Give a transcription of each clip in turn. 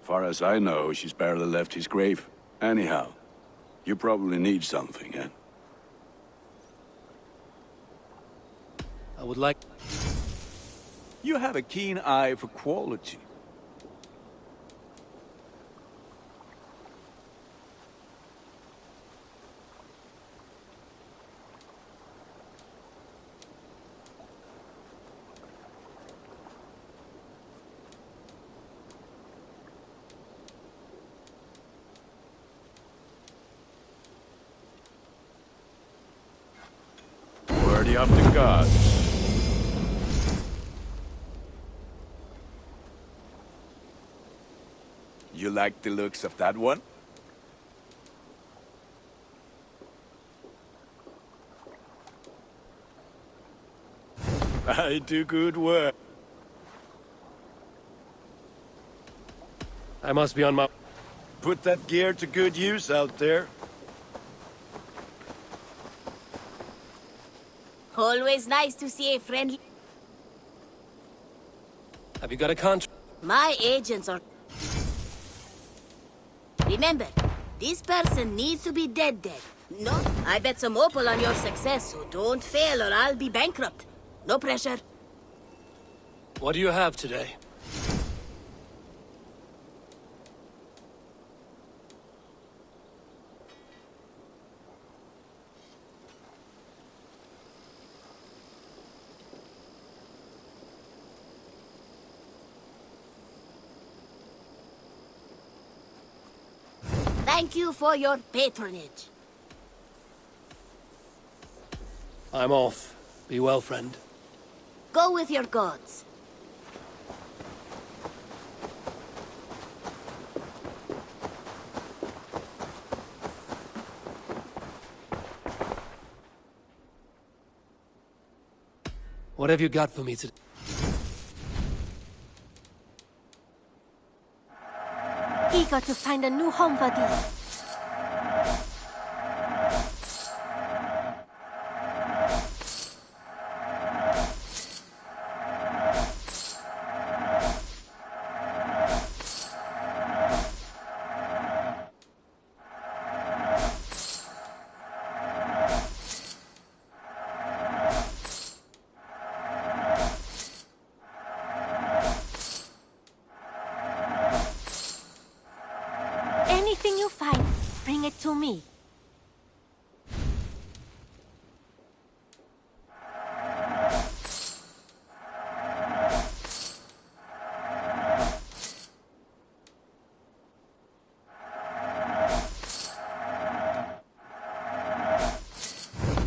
Far as I know, she's barely left his grave. Anyhow, you probably need something, eh? I would like... You have a keen eye for quality. Worthy of the gods. You like the looks of that one? I do good work. I must be on my... Put that gear to good use out there. Always nice to see a friendly... Have you got a contract? My agents are... Remember, this person needs to be dead. No, I bet some opal on your success, so don't fail or I'll be bankrupt. No pressure. What do you have today? Thank you for your patronage. I'm off. Be well, friend. Go with your gods. What have you got for me today? Eager to find a new home for thee. Anything you find, bring it to me.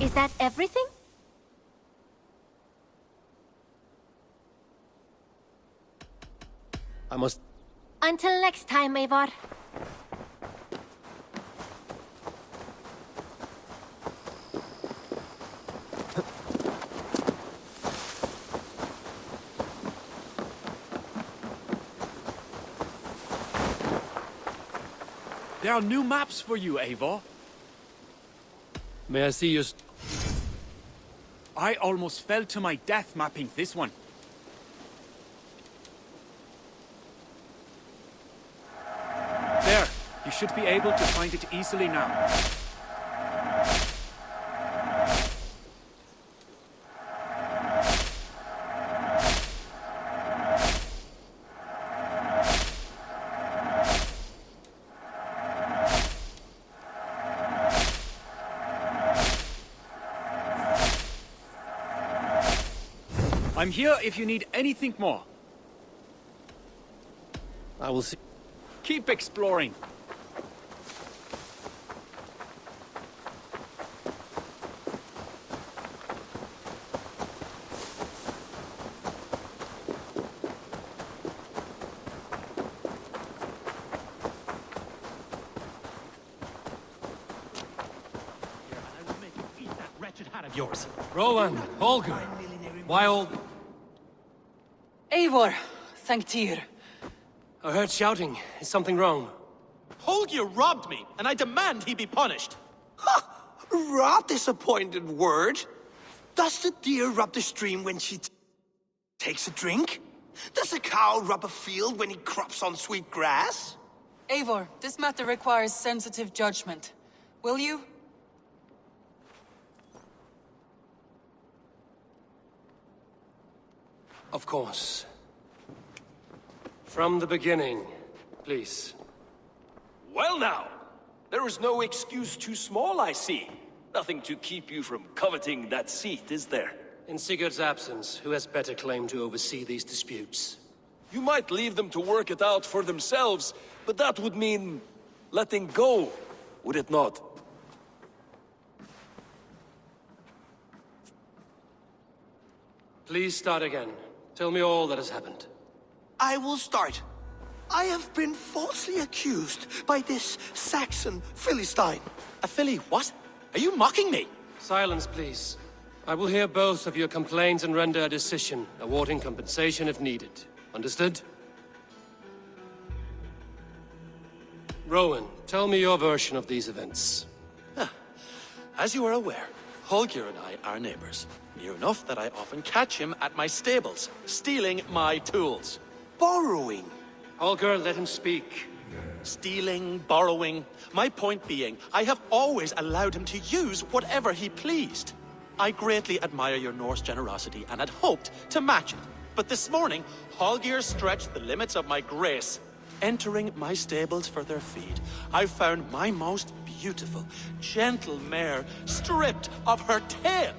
Is that everything? I must... Until next time, Eivor. There are new maps for you, Eivor. May I see your... I almost fell to my death mapping this one. There, you should be able to find it easily now. I'm here if you need anything more. I will see... Keep exploring. Yours. Roland, Holger, why all... Eivor, thank Tyr. I heard shouting. Is something wrong? Holger robbed me, and I demand he be punished. Rot this appointed word. Does the deer rub the stream when she takes a drink? Does a cow rub a field when he crops on sweet grass? Eivor, this matter requires sensitive judgment. Will you? Of course. From the beginning, please. Well now, there is no excuse too small, I see. Nothing to keep you from coveting that seat, is there? In Sigurd's absence, who has better claim to oversee these disputes? You might leave them to work it out for themselves, but that would mean letting go, would it not? Please start again. Tell me all that has happened. I will start. I have been falsely accused by this Saxon Philistine. A filly what? Are you mocking me? Silence, please. I will hear both of your complaints and render a decision, awarding compensation if needed. Understood? Rowan, tell me your version of these events. As you are aware, Holger and I are neighbors. Near enough that I often catch him at my stables, stealing my tools. Borrowing. Holger, let him speak. Stealing, borrowing. My point being, I have always allowed him to use whatever he pleased. I greatly admire your Norse generosity and had hoped to match it. But this morning, Holger stretched the limits of my grace. Entering my stables for their feed, I found my most beautiful, gentle mare stripped of her tail.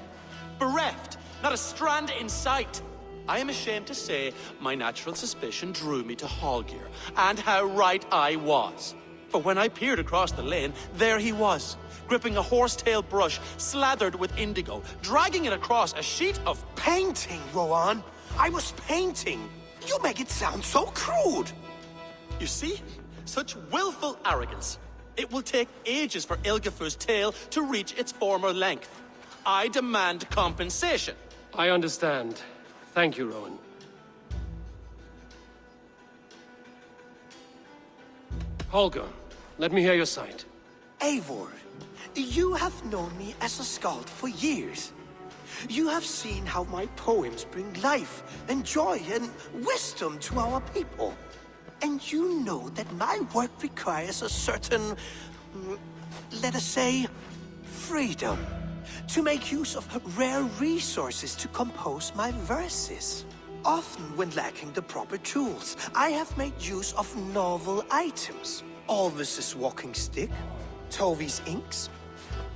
Bereft, not a strand in sight. I am ashamed to say my natural suspicion drew me to Holger, and how right I was. For when I peered across the lane, there he was, gripping a horsetail brush slathered with indigo, dragging it across a sheet of... Painting, Rowan. I was painting. You make it sound so crude. You see? Such willful arrogance. It will take ages for Ilgafur's tail to reach its former length. I demand compensation. I understand. Thank you, Rowan. Holger, let me hear your side. Eivor, you have known me as a skald for years. You have seen how my poems bring life and joy and wisdom to our people. And you know that my work requires a certain, let us say, freedom. To make use of rare resources to compose my verses. Often when lacking the proper tools, I have made use of novel items. Alvis's walking stick, Tovi's inks,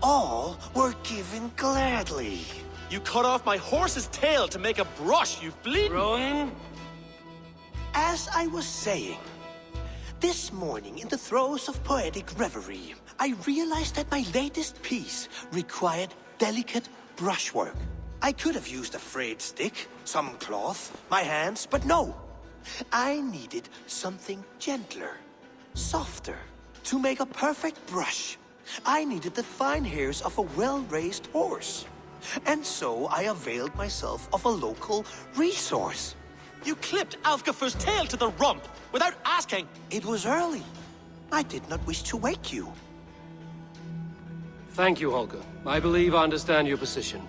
all were given gladly. You cut off my horse's tail to make a brush, you bleeding... Rowan? As I was saying, this morning in the throes of poetic reverie, I realized that my latest piece required delicate brushwork. I could have used a frayed stick, some cloth, my hands, but no. I needed something gentler, softer. To make a perfect brush, I needed the fine hairs of a well-raised horse. And so I availed myself of a local resource. You clipped Alfgafur's tail to the rump without asking. It was early. I did not wish to wake you. Thank you, Holger. I believe I understand your position.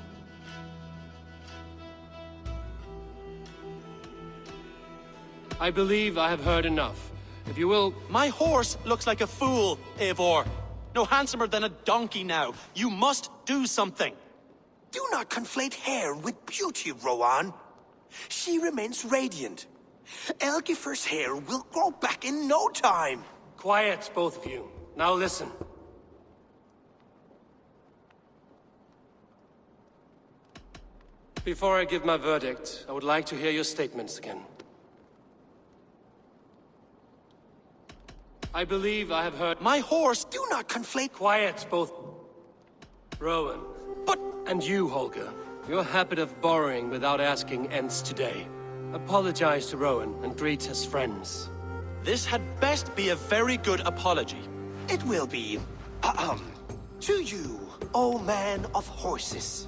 I believe I have heard enough. If you will... My horse looks like a fool, Eivor. No handsomer than a donkey now. You must do something. Do not conflate hair with beauty, Rowan. She remains radiant. Elgifer's hair will grow back in no time. Quiet, both of you. Now listen. Before I give my verdict, I would like to hear your statements again. I believe I have heard... My horse... Do not conflate... Quiet, both... Rowan. But... And you, Holger. Your habit of borrowing without asking ends today. Apologize to Rowan and greet as friends. This had best be a very good apology. It will be... To you, O man of horses,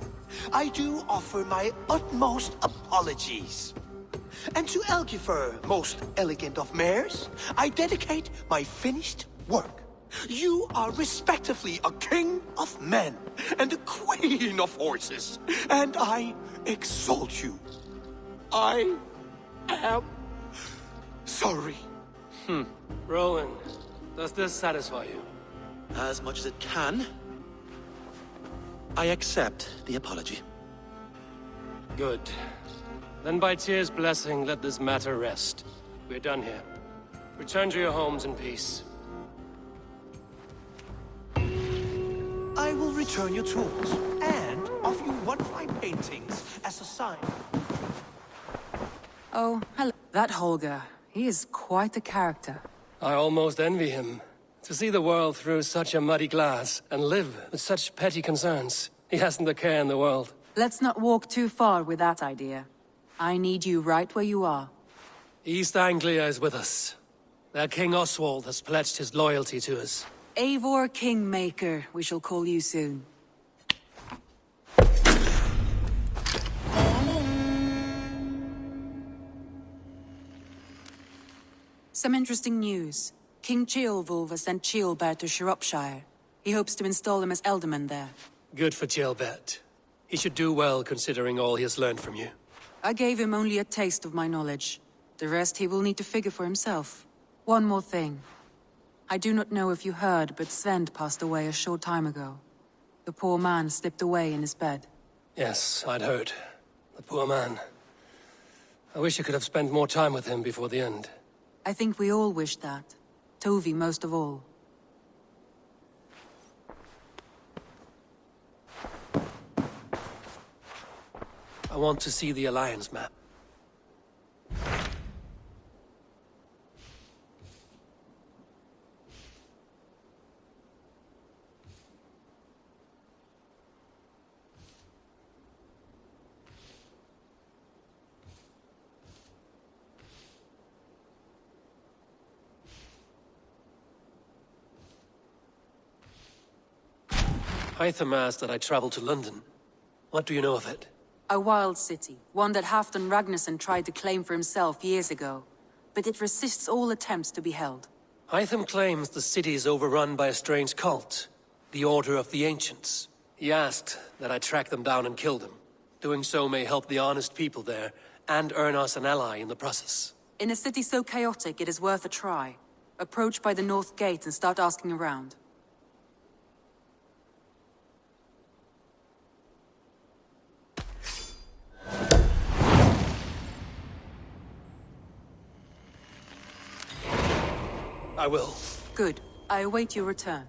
I do offer my utmost apologies. And to Elgifer, most elegant of mares, I dedicate my finished work. You are respectively a king of men and a queen of horses, and I exalt you. I am sorry. Rowan, does this satisfy you? As much as it can. I accept the apology. Good. Then by Tyr's blessing, let this matter rest. We're done here. Return to your homes in peace. I will return your tools and offer you one of my paintings as a sign. Oh, hello. That Holger, he is quite a character. I almost envy him. To see the world through such a muddy glass and live with such petty concerns. He hasn't a care in the world. Let's not walk too far with that idea. I need you right where you are. East Anglia is with us. Their King Oswald has pledged his loyalty to us. Eivor Kingmaker, we shall call you soon. Some interesting news. King Ceolwulf has sent Ceolbert to Shropshire. He hopes to install him as Elderman there. Good for Ceolbert. He should do well considering all he has learned from you. I gave him only a taste of my knowledge. The rest he will need to figure for himself. One more thing. I do not know if you heard, but Sven passed away a short time ago. The poor man slipped away in his bed. Yes, I'd heard. The poor man. I wish I could have spent more time with him before the end. I think we all wish that. Tovi most of all. I want to see the Alliance map. Hytham asked that I travel to London. What do you know of it? A wild city, one that Halfdan Ragnarsson tried to claim for himself years ago. But it resists all attempts to be held. Hytham claims the city is overrun by a strange cult, the Order of the Ancients. He asked that I track them down and kill them. Doing so may help the honest people there, and earn us an ally in the process. In a city so chaotic, it is worth a try. Approach by the North Gate and start asking around. I will. Good. I await your return.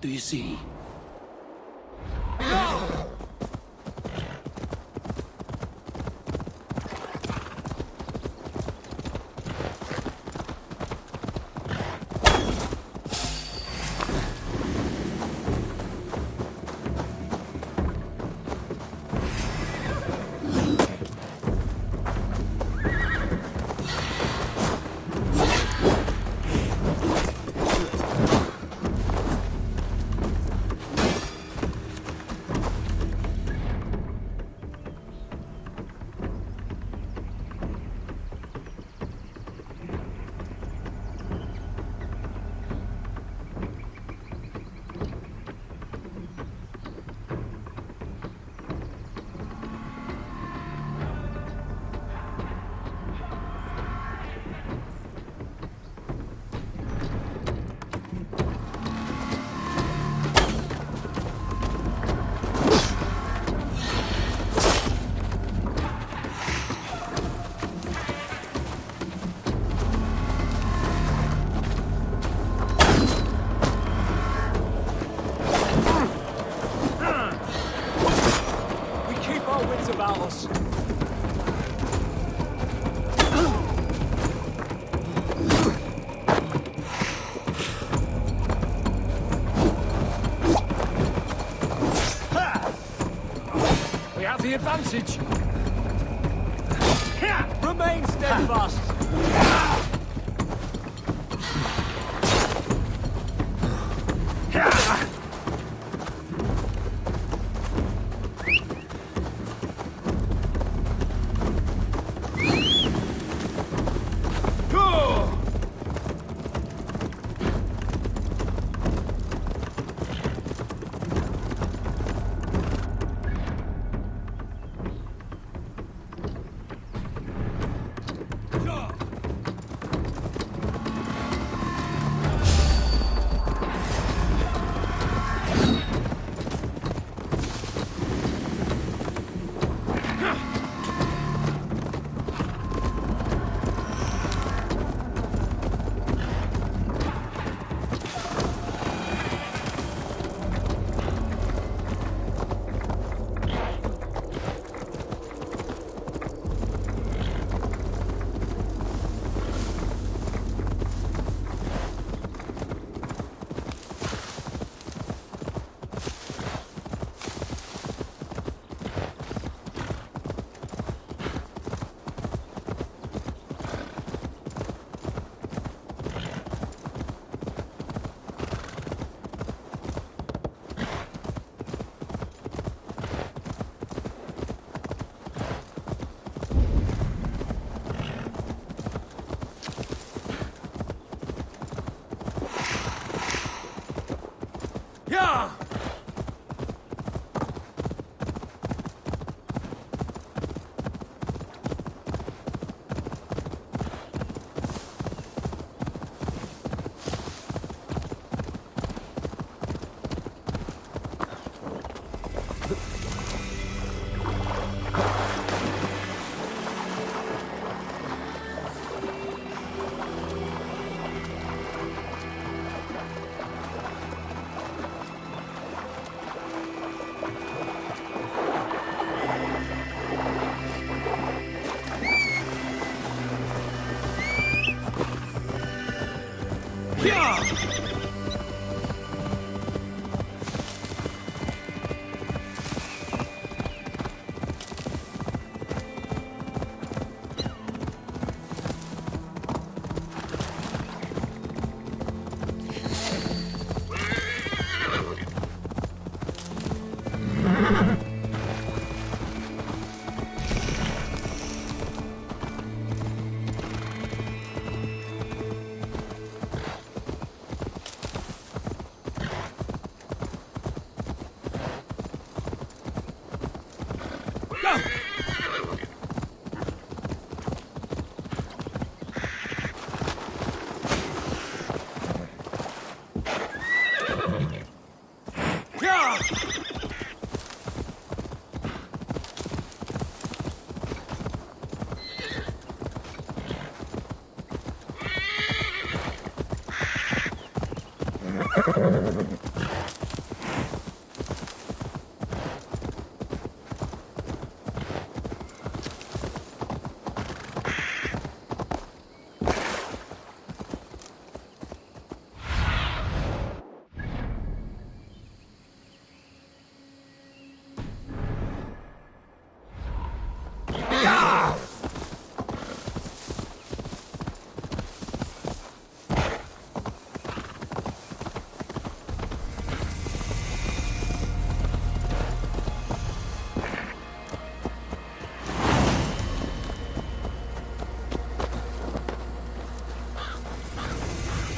do you see? About us. We have the advantage. Remain steadfast.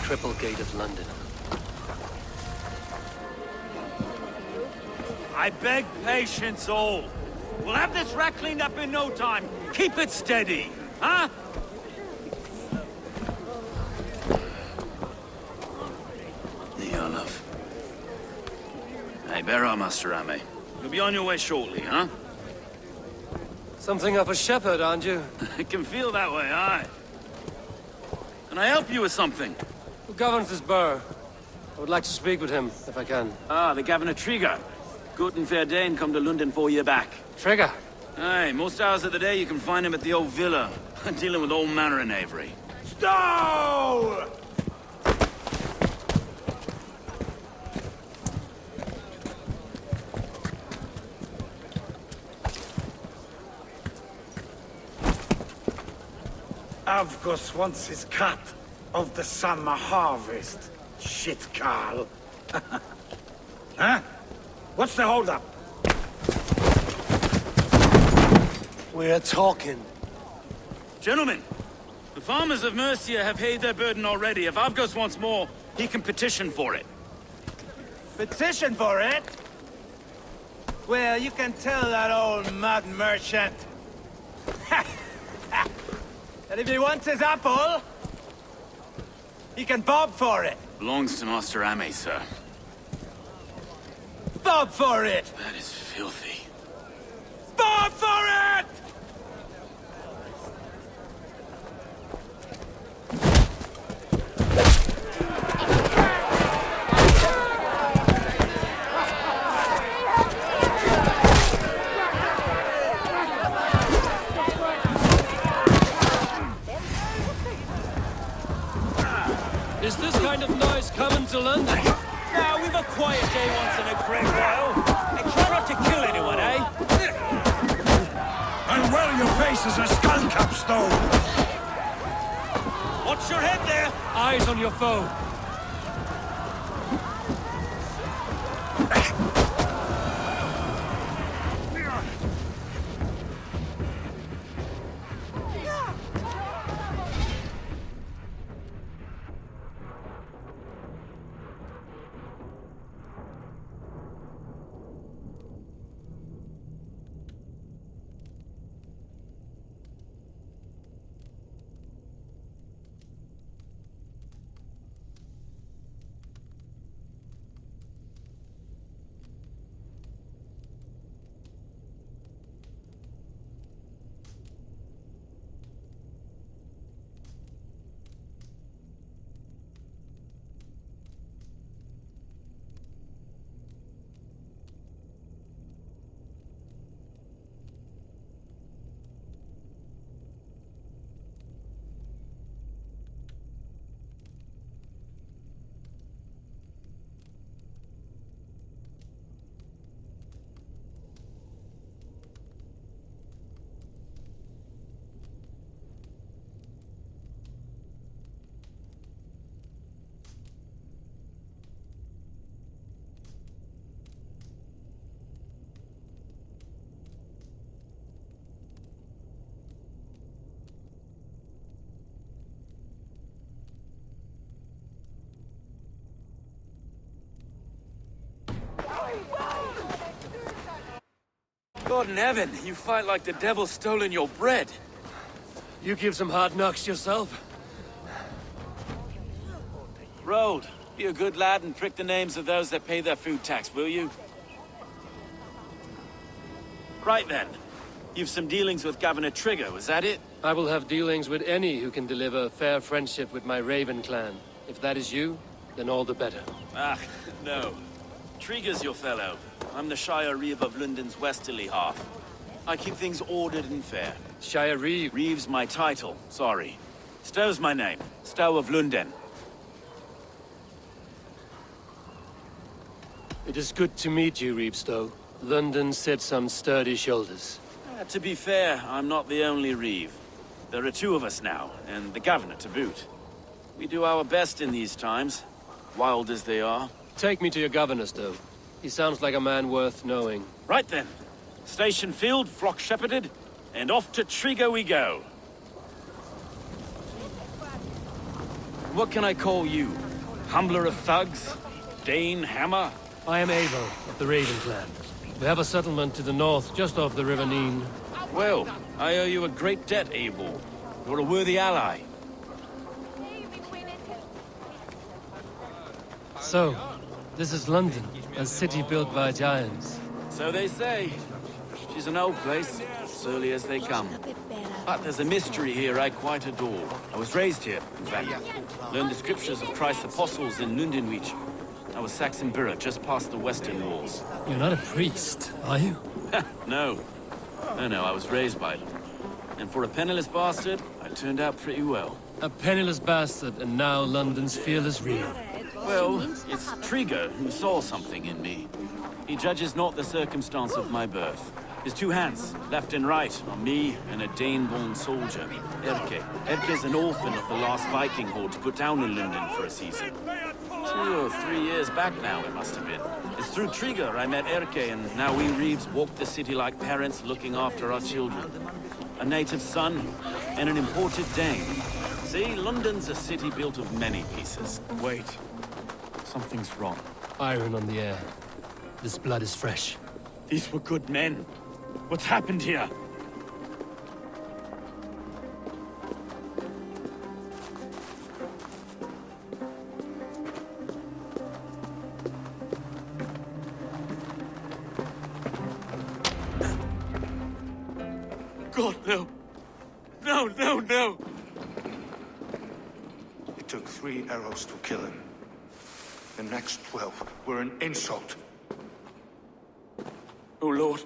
triple gate of London. I beg patience, all. We'll have this wreck cleaned up in no time. Keep it steady, huh? Olaf. Hey, bear up, Master Ame. You'll be on your way shortly, huh? Something of a shepherd, aren't you? It can feel that way, aye. Can I help you with something? Who governs this burgh? I would like to speak with him, if I can. Ah, the Governor Trigger. Good and fair Dane come to London 4 year back. Trigger? Aye, most hours of the day you can find him at the old villa, dealing with all manner in Avery. Stow! Avgos wants his cut of the summer harvest. Shit, Carl. Huh? What's the holdup? We're talking. Gentlemen, the farmers of Mercia have paid their burden already. If Avgos wants more, he can petition for it. Petition for it? Well, you can tell that old mud merchant. And if he wants his apple, he can bob for it. Belongs to Master Ame, sir. Bob for it! That is filthy. Bob for it! Is this kind of noise coming to London? Now, we've a quiet day once in a great while. And try not to kill anyone, eh? And well, your face is a skull capstone. Watch your head there! Eyes on your foe. God in heaven, you fight like the devil's stolen your bread. You give some hard knocks yourself. Road, be a good lad and prick the names of those that pay their food tax, will you? Right then. You've some dealings with Governor Trigger, was that it? I will have dealings with any who can deliver fair friendship with my Raven clan. If that is you, then all the better. Ah, no. Trigger's your fellow. I'm the Shire Reeve of London's westerly half. I keep things ordered and fair. Shire Reeve? Reeve's my title, sorry. Stow's my name. Stow of London. It is good to meet you, Reevestow. London sits on sturdy shoulders. To be fair, I'm not the only Reeve. There are two of us now, and the Governor to boot. We do our best in these times, wild as they are. Take me to your Governor, Stow. He sounds like a man worth knowing. Right then. Station filled, flock shepherded, and off to Trigger we go. what can I call you? Humbler of thugs? Dane Hammer? I am Eivor of the Raven clan. We have a settlement to the north, just off the River Neen. Well, I owe you a great debt, Eivor. You're a worthy ally. So, this is London, a city built by giants. So they say. She's an old place, surly as they come. But there's a mystery here I quite adore. I was raised here, in fact. Learned the scriptures of Christ's apostles in Lundenwich. I was Saxon Borough, just past the western walls. You're not a priest, are you? No. No, I was raised by them. And for a penniless bastard, I turned out pretty well. A penniless bastard, and now London's fearless reader. Well, it's Trigger who saw something in me. He judges not the circumstance of my birth. His two hands, left and right, on me and a Dane-born soldier, Erke. Erke's an orphan of the last Viking horde put down in London for a season. 2 or 3 years back now, it must have been. It's through Trigger I met Erke, and now we Reeves walk the city like parents looking after our children. A native son, and an imported Dane. See, London's a city built of many pieces. Wait. Something's wrong. Iron on the air. This blood is fresh. These were good men. What's happened here? God, no. No. It took 3 arrows to kill him. The next 12 were an insult. O Lord,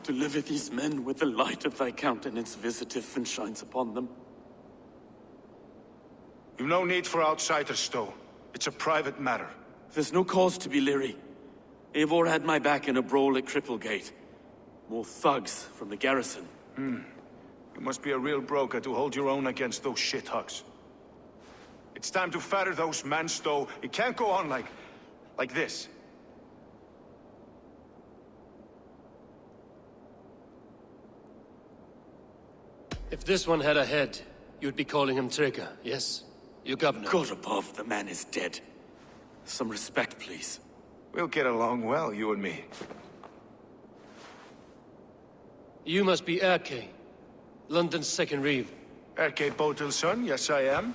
deliver these men with the light of thy countenance visiteth and shines upon them. You've no need for outsiders, though. It's a private matter. There's no cause to be leery. Eivor had my back in a brawl at Cripplegate. More thugs from the garrison. You must be a real broker to hold your own against those shithugs. It's time to fetter those men, Stowe. It can't go on like this. If this one had a head, you'd be calling him Trigger, yes? Your governor. God above, the man is dead. Some respect, please. We'll get along well, you and me. You must be Erke, London's second reeve. Erke Botel's son, yes I am.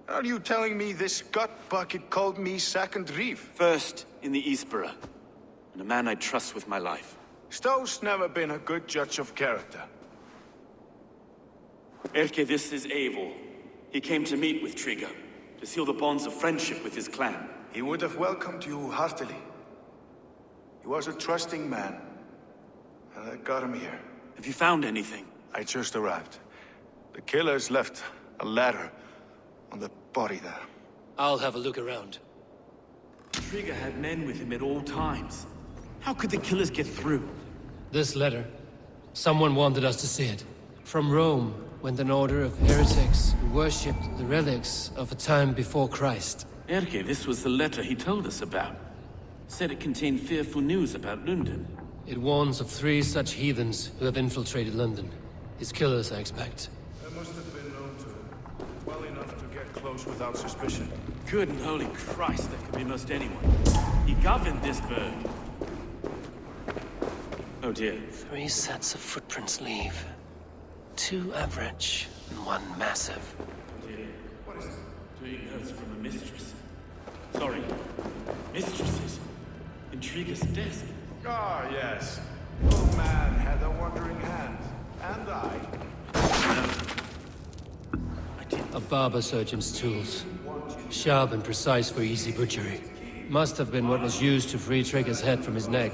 Are you telling me this gut bucket called me second reeve? First in the Eastborough, and a man I trust with my life. Stowe's never been a good judge of character. Erke, this is Eivor. He came to meet with Trigger, to seal the bonds of friendship with his clan. He would have welcomed you heartily. He was a trusting man, and I got him here. Have you found anything? I just arrived. The killers left a ladder on the body there. I'll have a look around. Trigger had men with him at all times. How could the killers get through? This letter. Someone wanted us to see it. From Rome, went an order of heretics who worshipped the relics of a time before Christ. Erke, this was the letter he told us about. Said it contained fearful news about London. It warns of 3 such heathens who have infiltrated London. His killers, I expect. I must have been known to him. Well enough to get close without suspicion. Good and holy Christ, that could be most anyone. He governed this burg. Oh dear. 3 sets of footprints leave. 2 average, and 1 massive. Oh dear. What is it? 3 notes from a mistress. Sorry. Mistresses. Intrigue's desk. Ah, yes. Old man had a wandering hand. And I. A barber surgeon's tools. Sharp and precise for easy butchery. Must have been what was used to free Trigger's head from his neck.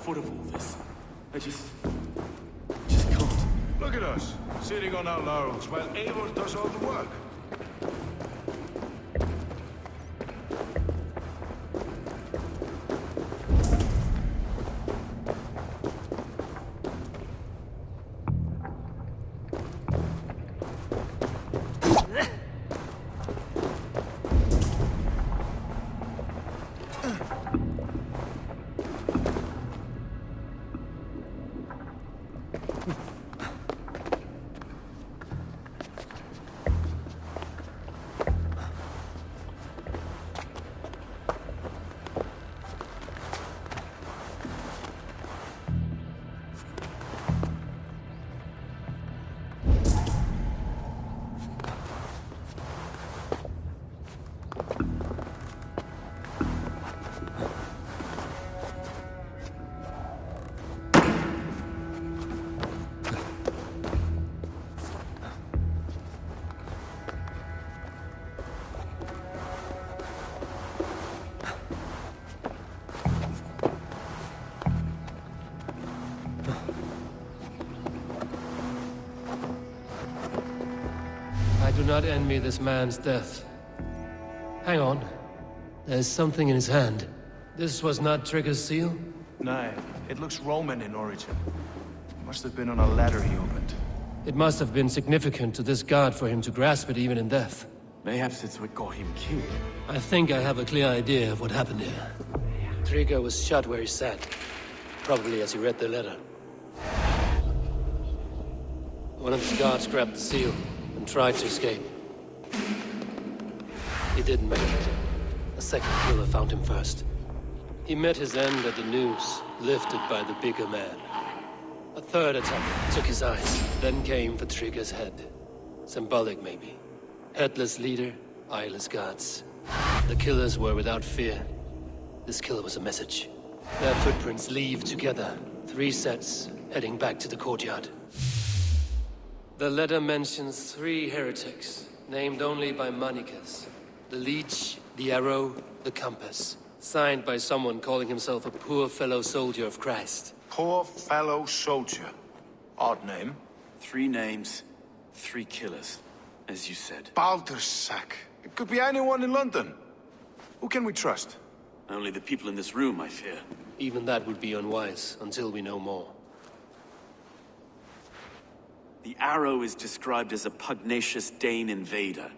foot of all this. I just can't. Look at us, sitting on our laurels while Eivor does all the work. I do not envy this man's death. Hang on. There's something in his hand. This was not Trigger's seal? No, it looks Roman in origin. Must have been on a ladder he opened. It must have been significant to this god for him to grasp it even in death. Mayhaps it's what got him killed. I think I have a clear idea of what happened here. Trigger was shot where he sat. Probably as he read the letter. One of the guards grabbed the seal and tried to escape. He didn't make it. A second killer found him first. He met his end at the noose, lifted by the bigger man. A third attack took his eyes, then came for Trigger's head. Symbolic, maybe. Headless leader, eyeless guards. The killers were without fear. This killer was a message. Their footprints leave together. 3 sets, heading back to the courtyard. The letter mentions 3 heretics, named only by Manicus. The leech, the arrow, the compass. Signed by someone calling himself a poor fellow soldier of Christ. Poor fellow soldier. Odd name. 3 names, 3 killers, as you said. Baldersack. It could be anyone in London. Who can we trust? Only the people in this room, I fear. Even that would be unwise, until we know more. The arrow is described as a pugnacious Dane invader.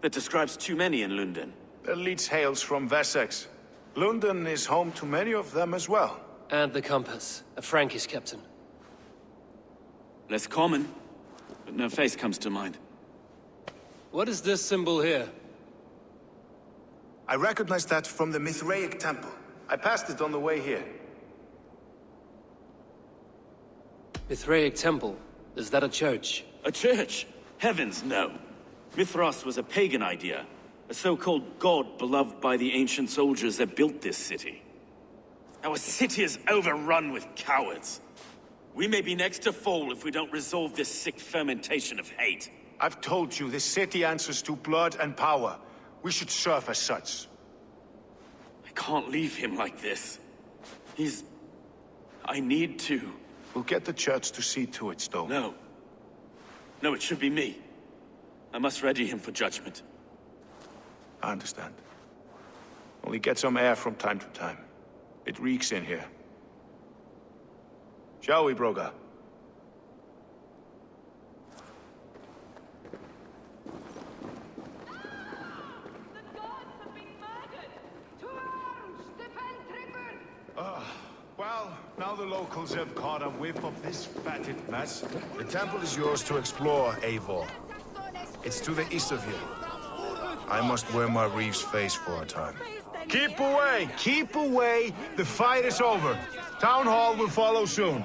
That describes too many in London. The leech hails from Wessex. London is home to many of them as well. And the compass, a Frankish captain. Less common, but no face comes to mind. What is this symbol here? I recognize that from the Mithraic temple. I passed it on the way here. Mithraic temple? Is that a church? A church? Heavens, no. Mithras was a pagan idea. A so-called god beloved by the ancient soldiers that built this city. Our city is overrun with cowards. We may be next to fall if we don't resolve this sick fermentation of hate. I've told you, this city answers to blood and power. We should serve as such. I can't leave him like this. I need to. We'll get the church to see to it, Stone. No. No, it should be me. I must ready him for judgment. I understand. Only get some air from time to time. It reeks in here. Shall we, Broga? Well, now the locals have caught a whiff of this fatted mess. The temple is yours to explore, Eivor. It's to the east of you. I must wear my reeve's face for a time. Keep away! Keep away! The fight is over. Town Hall will follow soon.